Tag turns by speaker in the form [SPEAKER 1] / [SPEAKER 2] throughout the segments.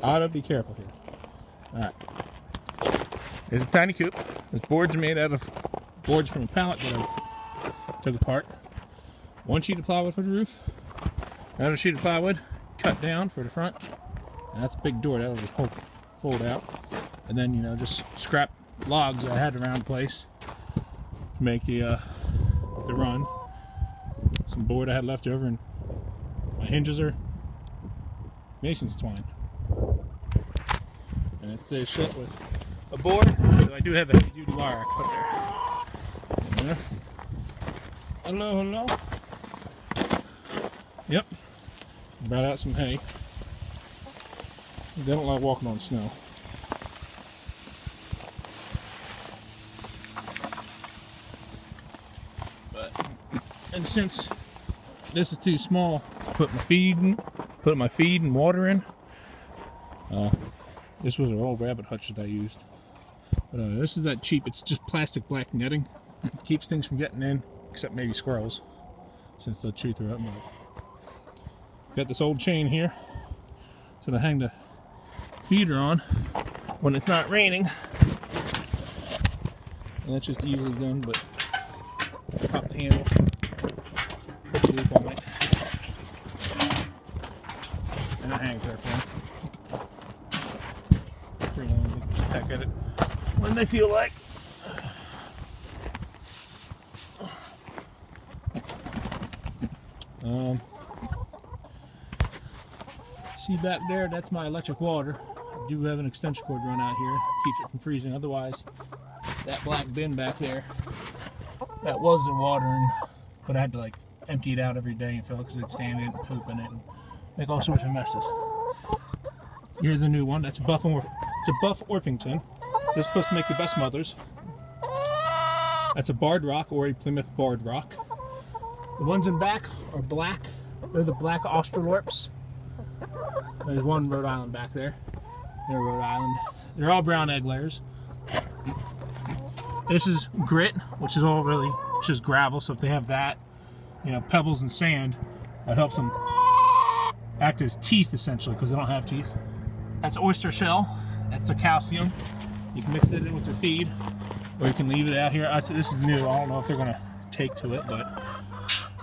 [SPEAKER 1] Gotta be careful here. Alright. There's a tiny coop. This boards are made out of boards from a pallet that I took apart. One sheet of plywood for the roof. Another sheet of plywood cut down for the front. And that's a big door that'll just fold out. And then, you know, just scrap logs I had around the place to make the run. Some board I had left over, and my hinges are mason's twine. And it's a shut with a board, so I do have a heavy duty wire I put there. Hello, hello. Yep. Brought out some hay. They don't like walking on snow. And since this is too small to put my feed and water in, this was an old rabbit hutch that I used. But this is that cheap. It's just plastic black netting. It keeps things from getting in, except maybe squirrels, since they'll chew through it. Got this old chain here, so to hang the feeder on when it's not raining. And that's just easily done. But pop the handle. Put the loop on it, and it hangs there for them. Pretty long, they just peck at it when they feel like. See back there, that's my electric water. I do have an extension cord run out here, keeps it from freezing. Otherwise, that black bin back there, that was the water, but I had to like empty it out every day and fill it because it'd stand in it and poop in it and make all sorts of messes. Here's the new one. That's a Buff Orpington. They're supposed to make the best mothers. That's a Barred Rock or a Plymouth Barred Rock. The ones in back are black. They're the black Australorps. There's one Rhode Island back there. They're Rhode Island. They're all brown egg layers. This is grit, which is all really just gravel. So if they have that, you know, pebbles and sand, that helps them act as teeth essentially, because they don't have teeth. That's oyster shell. That's a calcium. You can mix it in with your feed, or you can leave it out here. This is new. I don't know if they're going to take to it, but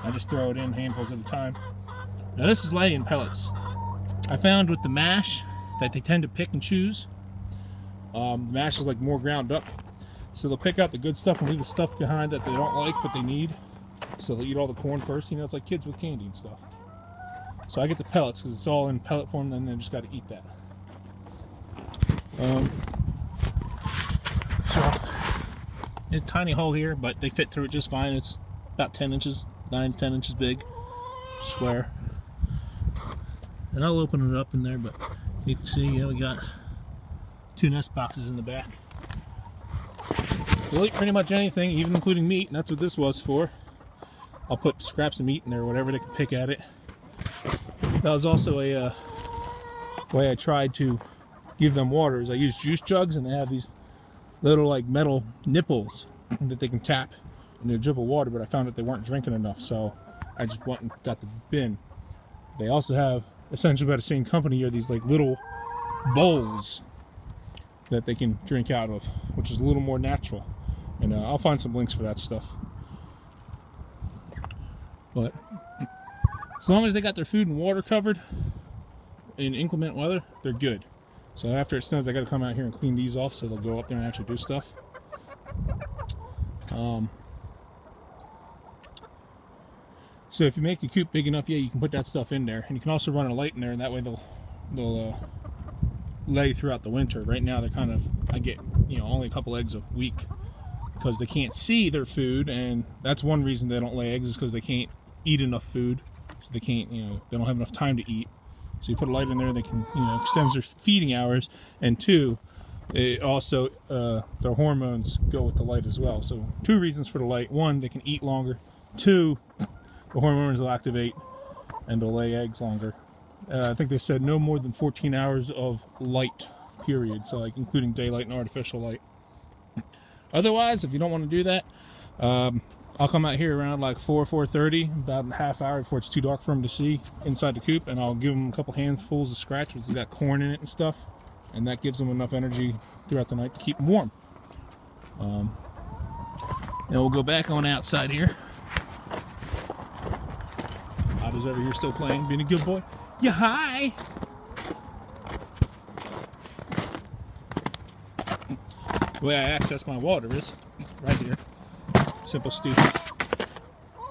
[SPEAKER 1] I just throw it in handfuls at a time. Now this is lay-in pellets. I found with the mash that they tend to pick and choose. The mash is like more ground up, so they'll pick out the good stuff and leave the stuff behind that they don't like but they need. So they'll eat all the corn first. You know, it's like kids with candy and stuff. So I get the pellets because it's all in pellet form, and then they just got to eat that. So a tiny hole here, but they fit through it just fine. It's about 10 inches, 9 to 10 inches big, square. And I'll open it up in there, but you can see, yeah, we got 2 nest boxes in the back. They'll eat pretty much anything, even including meat, and that's what this was for. I'll put scraps of meat in there, whatever they can pick at it. That was also a way I tried to give them water. Is I use juice jugs, and they have these little like metal nipples that they can tap and they dribble water, but I found that they weren't drinking enough, so I just went and got the bin. They also have, essentially by the same company here, these like little bowls that they can drink out of, which is a little more natural. And I'll find some links for that stuff. But as long as they got their food and water covered in inclement weather, they're good. So after it snows, I got to come out here and clean these off, so they'll go up there and actually do stuff. So if you make your coop big enough, yeah, you can put that stuff in there, and you can also run a light in there, and that way they'll lay throughout the winter. Right now, they're kind of, I get, you know, only a couple eggs a week because they can't see their food, and that's one reason they don't lay eggs, is because they can't eat enough food, so they can't, you know, they don't have enough time to eat. So you put a light in there, they can, you know, extends their feeding hours, and 2, it also their hormones go with the light as well. So 2 reasons for the light: 1, they can eat longer; 2, the hormones will activate and they'll lay eggs longer. I think they said no more than 14 hours of light, period. So like including daylight and artificial light. Otherwise, if you don't want to do that, I'll come out here around like 4:30, about a half hour before it's too dark for them to see inside the coop, and I'll give them a couple handfuls of scratch, which has got corn in it and stuff, and that gives them enough energy throughout the night to keep them warm. And we'll go back on outside here. Otto's over here still playing, being a good boy. Yeah, hi! The way I access my water is right here. Simple, stupid.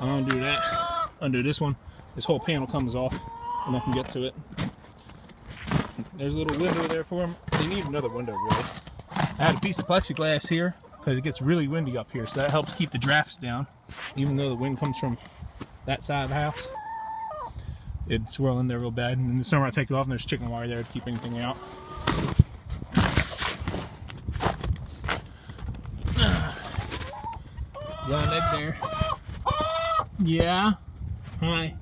[SPEAKER 1] I undo that. Undo this one. This whole panel comes off, and I can get to it. There's a little window there for them. They need another window, really. I had a piece of plexiglass here because it gets really windy up here, so that helps keep the drafts down. Even though the wind comes from that side of the house, it's swirling there real bad. And in the summer, I take it off, and there's chicken wire there to keep anything out. Got an egg there. Yeah. Hi.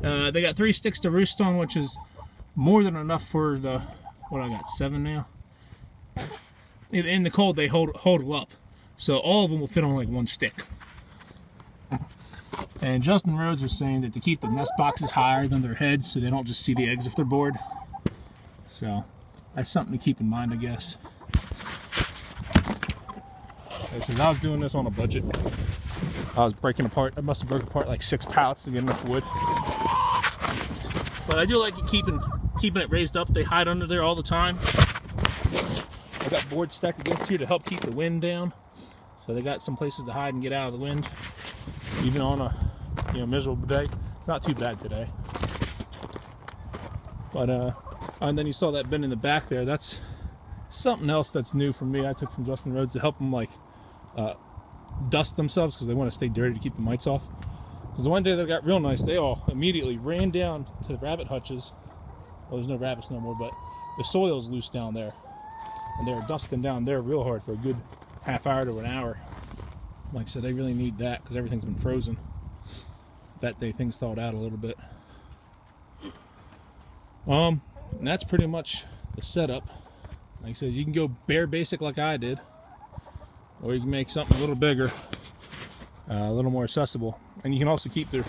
[SPEAKER 1] They got 3 sticks to roost on, which is more than enough for the, what I got, 7 now? In the cold, they hold up. So all of them will fit on like 1 stick. And Justin Rhodes was saying that to keep the nest boxes higher than their heads so they don't just see the eggs if they're bored. So that's something to keep in mind, I guess. Since I was doing this on a budget, I was breaking apart. I must have broken apart like 6 pallets to get enough wood. But I do like it keeping it raised up. They hide under there all the time. I got boards stacked against here to help keep the wind down. So they got some places to hide and get out of the wind, even on a miserable day. It's not too bad today. But and then you saw that bin in the back there. That's something else that's new for me. I took from Justin Rhodes to help them like dust themselves because they want to stay dirty to keep the mites off. Because the one day that got real nice, they all immediately ran down to the rabbit hutches. Well, there's no rabbits no more, but the soil's loose down there, and they're dusting down there real hard for a good half hour to an hour. Like I said, they really need that because everything's been frozen. That day things thawed out a little bit. And that's pretty much the setup. Like I said, you can go bare basic like I did, or you can make something a little bigger, a little more accessible. And you can also keep their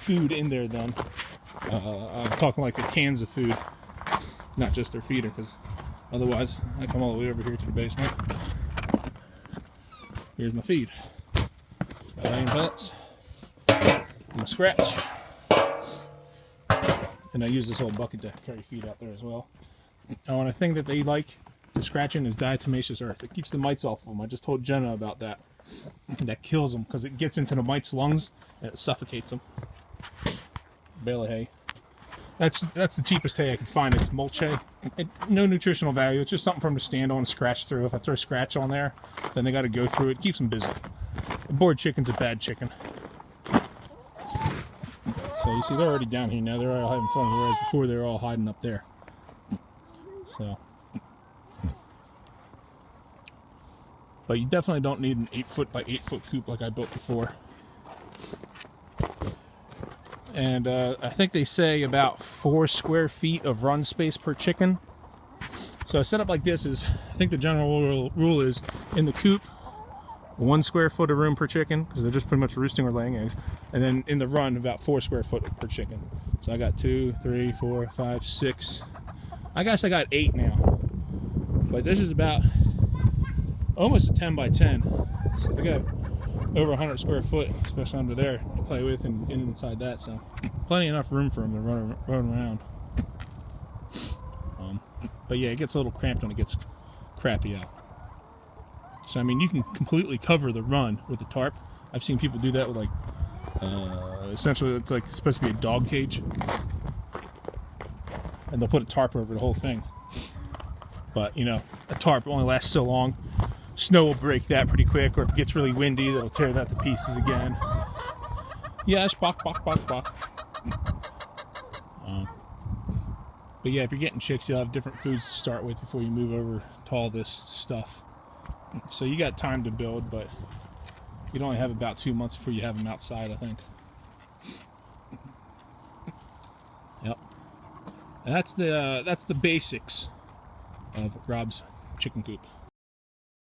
[SPEAKER 1] food in there then. I'm talking like the cans of food, not just their feeder, because otherwise I come all the way over here to the basement. Here's my feed. Onion pellets, my scratch, and I use this whole bucket to carry feed out there as well. And a thing that they like to scratch in is diatomaceous earth. It keeps the mites off of them. I just told Jenna about that. And that kills them because it gets into the mites' lungs and it suffocates them. Bale of hay. That's the cheapest hay I could find. It's mulch hay. No nutritional value. It's just something for them to stand on and scratch through. If I throw scratch on there, then they got to go through it. It keeps them busy. A bored chicken's a bad chicken. So you see, they're already down here now. They're all having fun, whereas before they were all hiding up there. So, but you definitely don't need an 8-foot by 8-foot coop like I built before. And I think they say about 4 square feet of run space per chicken. So a setup like this is, I think the general rule is in the coop, 1 square foot of room per chicken, because they're just pretty much roosting or laying eggs. And then in the run, about 4 square foot per chicken. So I got 2, 3, 4, 5, 6. I guess I got 8 now. But this is about almost a 10 by 10. So they got over 100 square foot, especially under there, to play with and inside that. So plenty enough room for them to run around. But yeah, it gets a little cramped when it gets crappy out. So I mean, you can completely cover the run with a tarp. I've seen people do that with like, essentially it's like it's supposed to be a dog cage. And they'll put a tarp over the whole thing. But a tarp only lasts so long. Snow will break that pretty quick, or if it gets really windy, that'll tear that to pieces again. Yes, bok, bok, bok, bok. But yeah, if you're getting chicks, you'll have different foods to start with before you move over to all this stuff. So you got time to build, but you'd only have about 2 months before you have them outside, I think. Yep. And that's the basics of Rob's chicken coop.